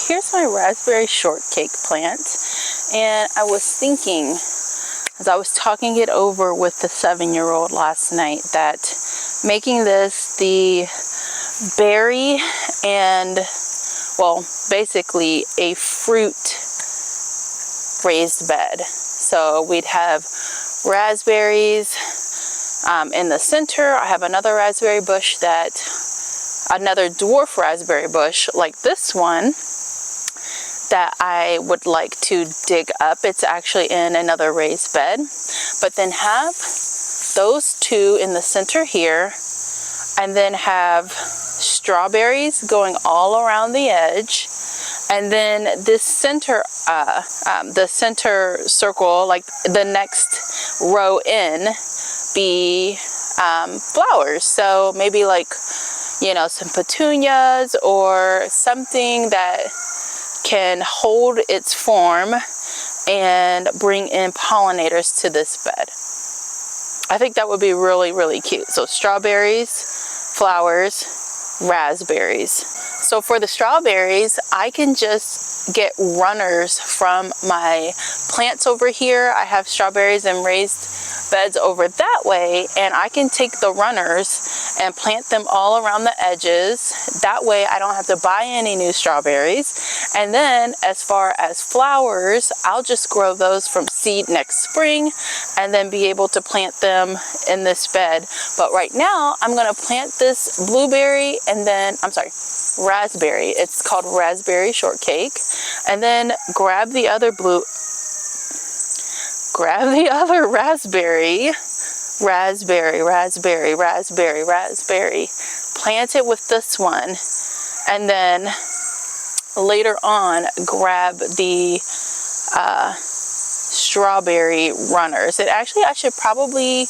Here's my raspberry shortcake plant, and I was thinking, as I was talking it over with the 7-year-old last night, that making this the berry and, well, basically a fruit raised bed. So we'd have raspberries in the center. I have another raspberry bush another dwarf raspberry bush like this one that I would like to dig up. It's actually in another raised bed. But then have those two in the center here, and then have strawberries going all around the edge. And then this center, the center circle, like the next row in, be flowers. So maybe like, you know, some petunias or something that can hold its form and bring in pollinators to this bed. I think that would be really, really cute. So strawberries, flowers, raspberries. So for the strawberries, I can just get runners from my plants over here. I have strawberries in raised beds over that way, and I can take the runners and plant them all around the edges. That way I don't have to buy any new strawberries. And then as far as flowers, I'll just grow those from seed next spring and then be able to plant them in this bed. But right now I'm going to plant this blueberry and then, I'm sorry, raspberry. It's called raspberry shortcake. And then grab the other raspberry, plant it with this one, and then later on grab the strawberry runners. I should probably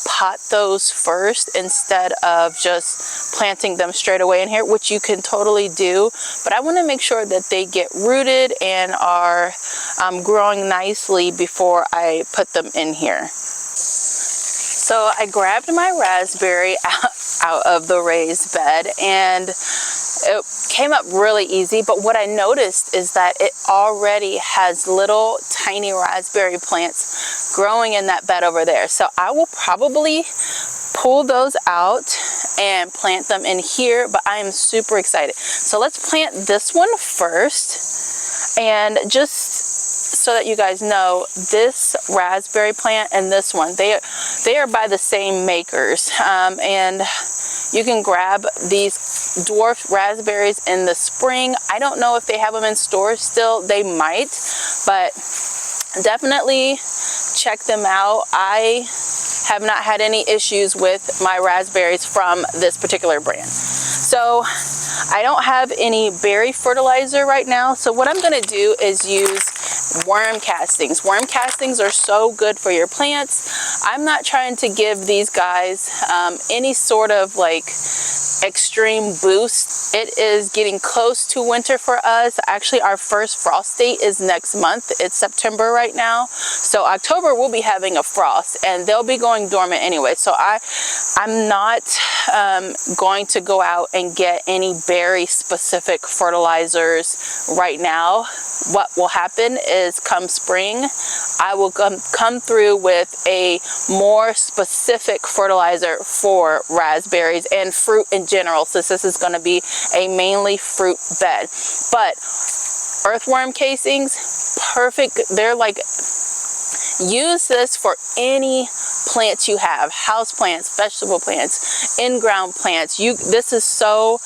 pot those first instead of just planting them straight away in here, which you can totally do, but I want to make sure that they get rooted and are growing nicely before I put them in here. So I grabbed my raspberry out of the raised bed, and it came up really easy, but what I noticed is that it already has little tiny raspberry plants growing in that bed over there. So I will probably pull those out and plant them in here, but I am super excited. So let's plant this one first, and just so that you guys know, this raspberry plant and this one, they are by the same makers, and you can grab these dwarf raspberries in the spring. I don't know if they have them in stores still. They might, but definitely check them out. I have not had any issues with my raspberries from this particular brand. So I don't have any berry fertilizer right now, so what I'm going to do is use worm castings. Worm castings are so good for your plants. I'm not trying to give these guys any sort of like extreme boost. It is getting close to winter for us. Actually, our first frost date is next month. It's September right now, so October we'll be having a frost, and they'll be going dormant anyway. So I'm not going to go out and get any berry specific fertilizers right now. What will happen is come spring, I will come through with a more specific fertilizer for raspberries and fruit in in general, since this is going to be a mainly fruit bed. But earthworm casings, perfect. They're like, use this for any plants you have, house plants, vegetable plants, in-ground plants. This is so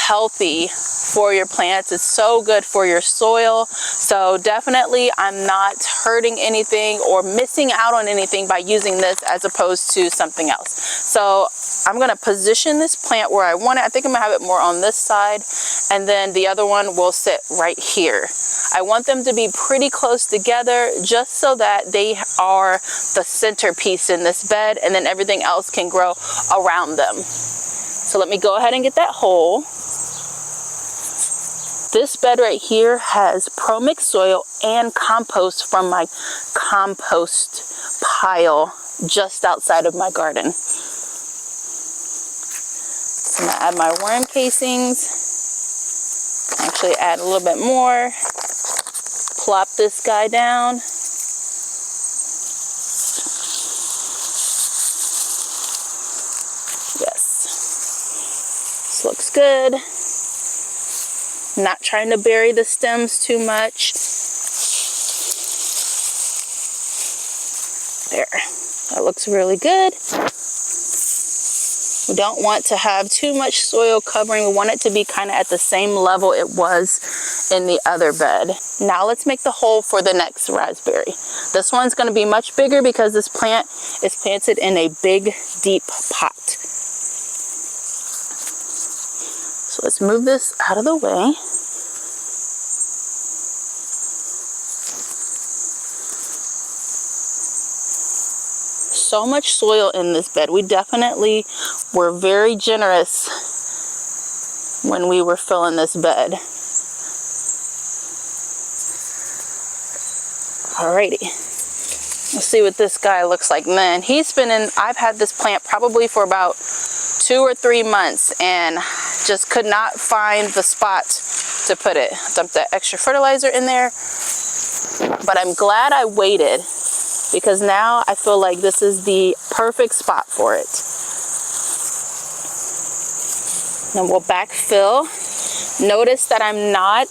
healthy for your plants. It's so good for your soil. So definitely I'm not hurting anything or missing out on anything by using this as opposed to something else. So I'm going to position this plant where I want it. I think I'm going to have it more on this side, and then the other one will sit right here. I want them to be pretty close together just so that they are the centerpiece in this bed, and then everything else can grow around them. So let me go ahead and get that hole. This bed right here has pro-mixed soil and compost from my compost pile just outside of my garden. So I'm going to add my worm casings. Actually add a little bit more. Plop this guy down. Yes. This looks good. Not trying to bury the stems too much. There. That looks really good. We don't want to have too much soil covering. We want it to be kind of at the same level it was in the other bed. Now let's make the hole for the next raspberry. This one's going to be much bigger because this plant is planted in a big, deep pot. So let's move this out of the way. So much soil in this bed. We definitely were very generous when we were filling this bed. Alrighty. Let's see what this guy looks like. Man, I've had this plant probably for about 2 or 3 months and just could not find the spot to put it. Dumped that extra fertilizer in there. But I'm glad I waited, because now I feel like this is the perfect spot for it. Then we'll backfill. Notice that I'm not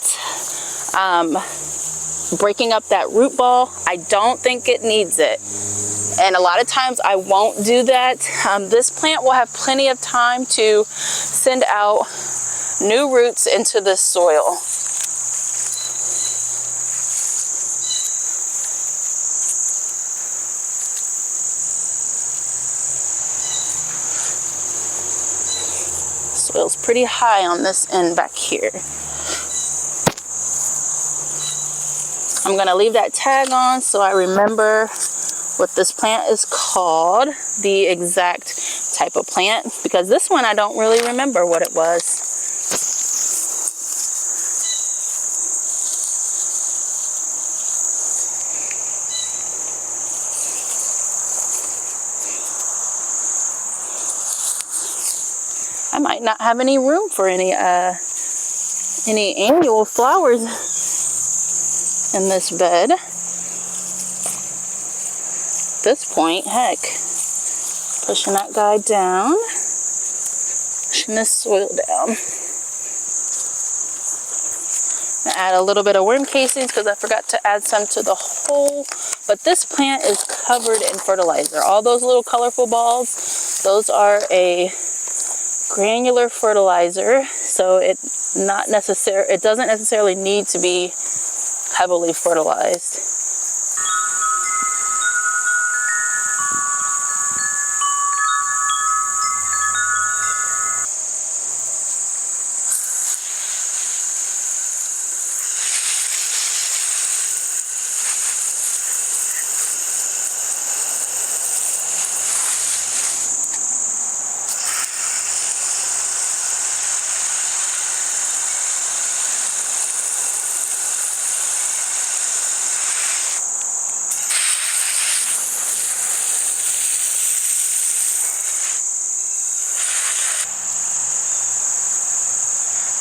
breaking up that root ball. I don't think it needs it. And a lot of times I won't do that. This plant will have plenty of time to send out new roots into the soil. Soil's pretty high on this end back here. I'm gonna leave that tag on so I remember what this plant is called, the exact type of plant, because this one I don't really remember what it was. I might not have any room for any annual flowers in this bed. At this point, heck, pushing that guy down, pushing this soil down. Add a little bit of worm casings because I forgot to add some to the hole. But this plant is covered in fertilizer. All those little colorful balls, those are a granular fertilizer, so it doesn't necessarily need to be heavily fertilized.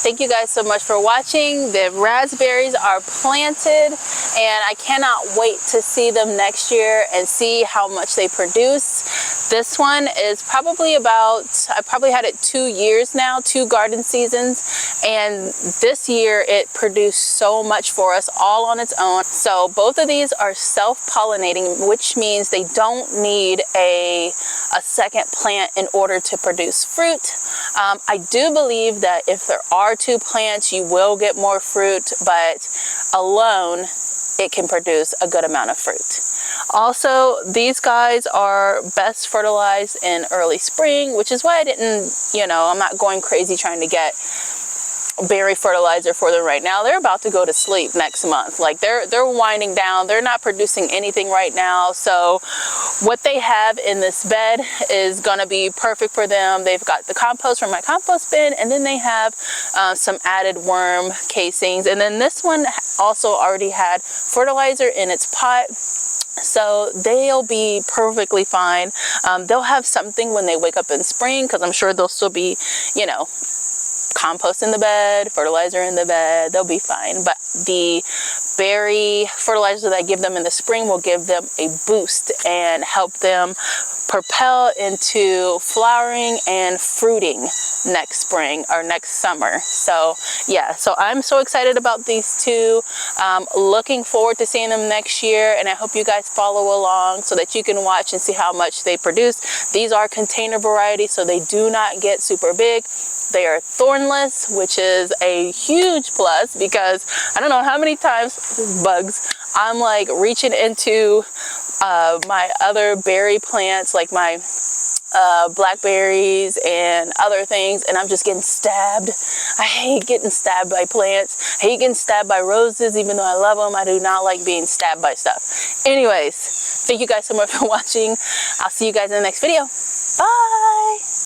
Thank you guys so much for watching. The raspberries are planted and I cannot wait to see them next year and see how much they produce. This one is probably about, I probably had it 2 years now, 2 garden seasons, and this year it produced so much for us all on its own. So both of these are self-pollinating, which means they don't need a second plant in order to produce fruit. I do believe that if there are 2 plants, you will get more fruit, but alone, it can produce a good amount of fruit. Also, these guys are best fertilized in early spring, which is why I didn't, I'm not going crazy trying to get berry fertilizer for them right now. They're about to go to sleep next month. Like they're winding down. They're not producing anything right now. So what they have in this bed is going to be perfect for them. They've got the compost from my compost bin, and then they have some added worm casings. And then this one also already had fertilizer in its pot. So they'll be perfectly fine. They'll have something when they wake up in spring, because I'm sure they'll still be, compost in the bed, fertilizer in the bed, they'll be fine. But the berry fertilizer that I give them in the spring will give them a boost and help them propel into flowering and fruiting next spring or next summer. So yeah, so I'm so excited about these 2. Looking forward to seeing them next year, and I hope you guys follow along so that you can watch and see how much they produce. These are container variety, so they do not get super big. They are thornless, which is a huge plus, because I don't know how many times, bugs, I'm like reaching into my other berry plants, like my blackberries and other things, and I'm just getting stabbed. I hate getting stabbed by plants. I hate getting stabbed by roses, even though I love them. I do not like being stabbed by stuff. Anyways, thank you guys so much for watching. I'll see you guys in the next video. Bye!